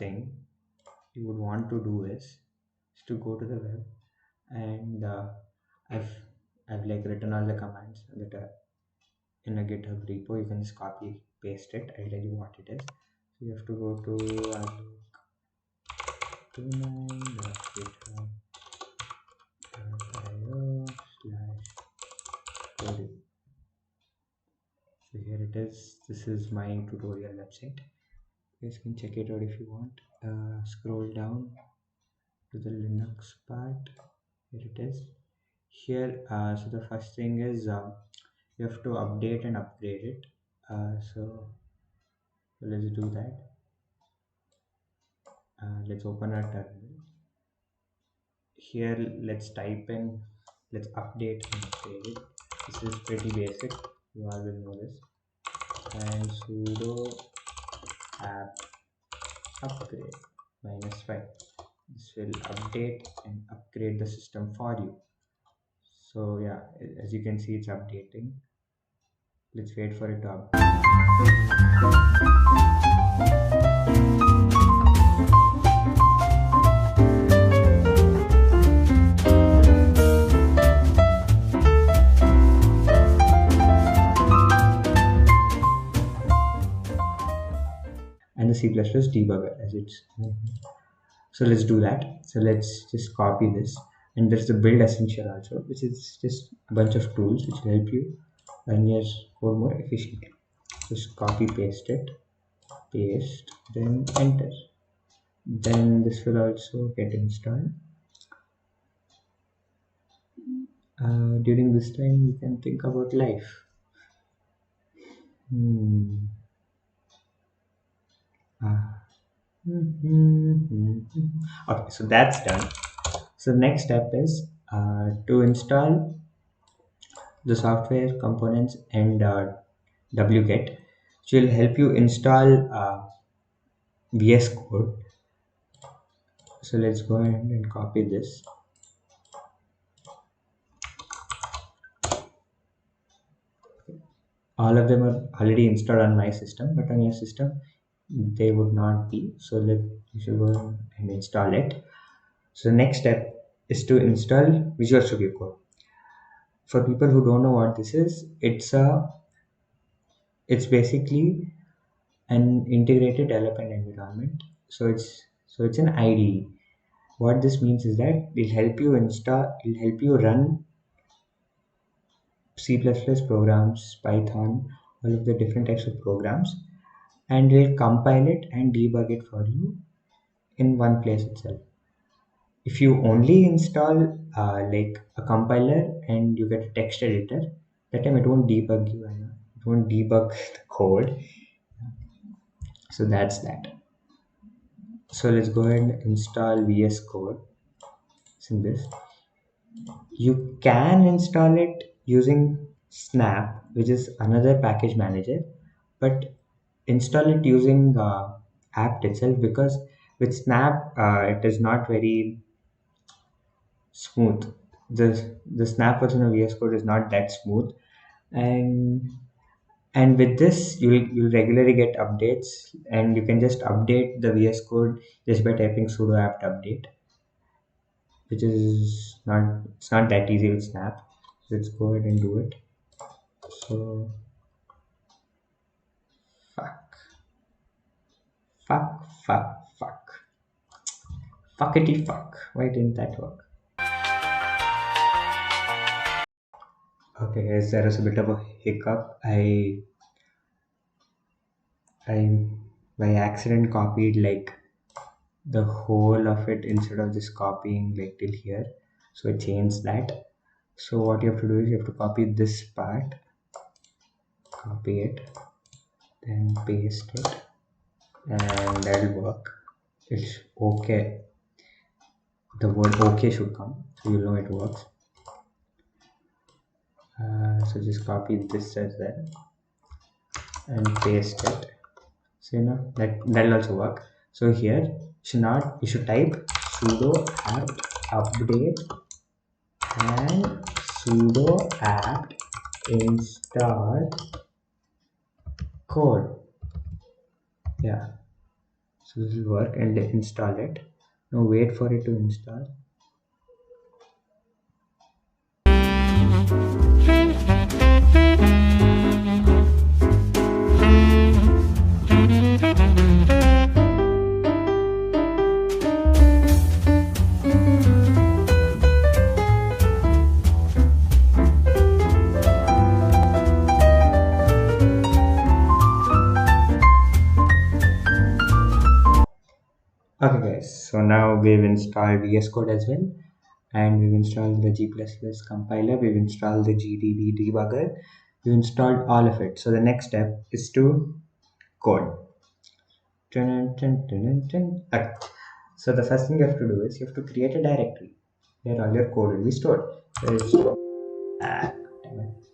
thing you would want to do is to go to the web, and I've I've like written all the commands that are in a GitHub repo. You can just copy paste it. I'll tell you what it is. So you have to go to alok29.github.io/story. So here it is. This is my tutorial website. You guys can check it out if you want. Scroll down to the Linux part. Here it is. Here, so the first thing is you have to update and upgrade it. So let's do that. Let's open our terminal. Here, let's update and upgrade it. This is pretty basic. You all will know this. And sudo apt upgrade -5. This will update and upgrade the system for you. So yeah, as you can see, it's updating. Let's wait for it to update. And the C++ debugger as it's. So let's do that. So let's just copy this, and there's the build essential also, which is just a bunch of tools which will help you run your code more efficiently. Just copy paste it, paste, then enter. Then this will also get installed. During this time you can think about life. Okay, so that's done. So next step is to install the software components and wget, which will help you install VS Code. So let's go ahead and copy this. All of them are already installed on my system, but on your system they would not be. So you should go and install it. So the next step is to install Visual Studio Code. For people who don't know what this is, it's basically an integrated development environment. So it's an IDE. What this means is that it'll help you run C++ programs, Python, all of the different types of programs, and it'll compile it and debug it for you in one place itself. If you only install like a compiler and you get a text editor, that time it won't debug you. It won't debug the code. So that's that. So let's go ahead and install VS Code. In this, you can install it using Snap, which is another package manager, but install it using apt itself, because with Snap it is not very smooth. The Snap version of VS Code is not that smooth, and with this you'll regularly get updates, and you can just update the VS Code just by typing sudo apt update, which is not that easy with Snap. So let's go ahead and do it. So fuckity fuck, why didn't that work? Okay guys, there is a bit of a hiccup. I by accident copied like the whole of it instead of just copying like till here, so I changed that. So what you have to do is you have to copy this part, copy it, then paste it, and that'll work. It's okay. The word okay should come, so you'll know it works. So just copy this as well and paste it. So that'll also work. So here you should type sudo apt update and sudo apt install code. Yeah, So this will work, and install it. Now wait for it to install. Okay guys, so now we've installed VS Code as well, and we've installed the G++ compiler, we've installed the GDB debugger, we've installed all of it. So the next step is to code. Dun, dun, dun, dun, dun. Okay. So the first thing you have to do is you have to create a directory where all your code will be stored. So it's damn it.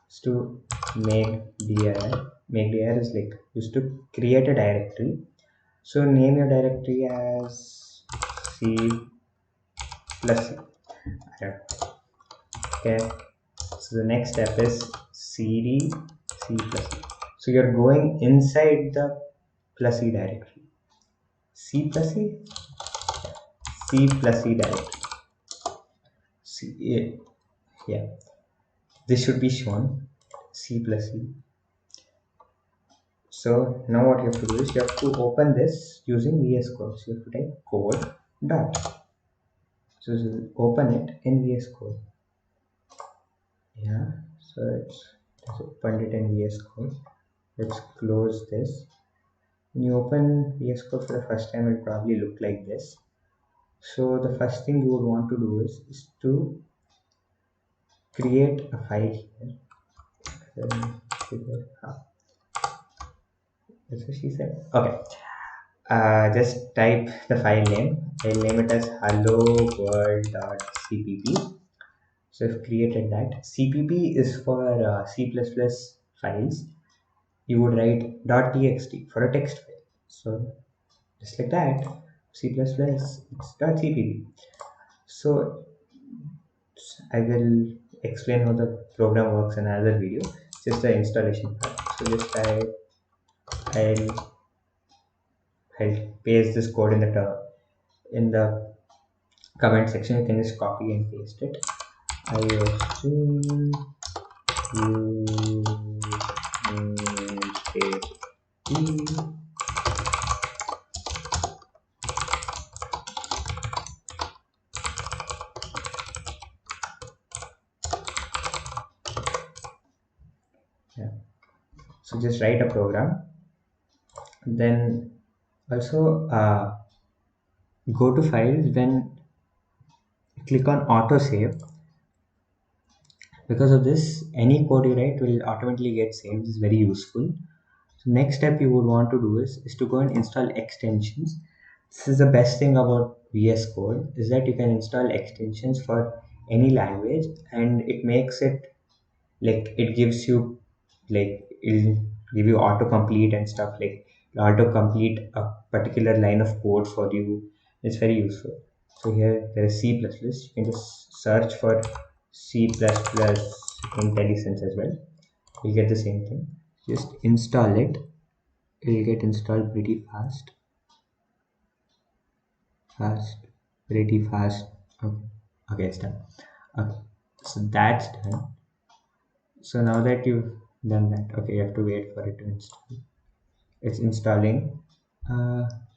It's to make dir is like used to create a directory. So name your directory as C plus C. Okay. So the next step is cd C plus C. So you're going inside the plus C directory. C plus C? C plus C directory. C, yeah. This should be shown. C plus C. So now what you have to do is you have to open this using VS Code. So you have to type code dot. So open it in VS Code. Yeah, so it's opened it in VS Code. Let's close this. When you open VS Code for the first time, it will probably look like this. So the first thing you would want to do is to create a file here. That's what she said. Okay. Just type the file name. I'll name it as hello world.cpp. So I've created that. CPP is for C++ files. You would write .txt for a text file. So just like that, C++ it's .cpp. So I will explain how the program works in another video. Just the installation part. So just I'll paste this code in the comment section. You can just copy and paste it. I assume you yeah. So just write a program. Then also go to files, then click on autosave. Because of this, any code you write will automatically get saved. This is very useful. So next step you would want to do is to go and install extensions. This is the best thing about VS Code, is that you can install extensions for any language, and it makes it like it gives you like it'll give you autocomplete and stuff, like it'll autocomplete a particular line of code for you. It's very useful. So here there is C++. You can just search for C++ IntelliSense as well. You'll get the same thing. Just install it. It'll get installed pretty pretty fast. Okay, okay, it's done. Okay, so that's done. So now that you've done that, okay, you have to wait for it to install. It's installing.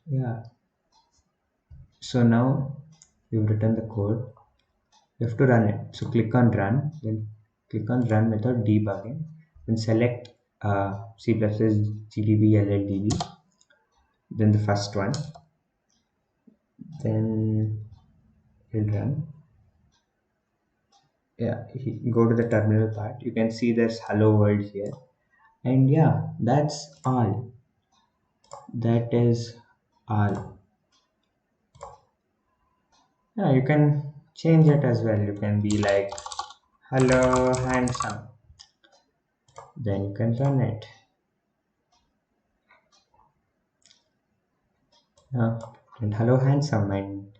Yeah. So now you've written the code. You have to run it. So click on run, then click on run without debugging. Then select C++ GDB LLDB. Then the first one. Then it'll run. Yeah, go to the terminal part. You can see there's hello world here. And yeah, that's all. That is all. Yeah, you can change it as well. You can be like hello handsome, then you can run it. And hello handsome, and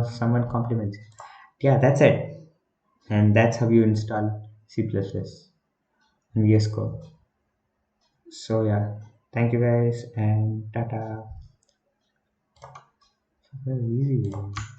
someone compliments you. Yeah, that's it. And that's how you install C++ and VS Code. So yeah, thank you guys, and tata. Very easy video.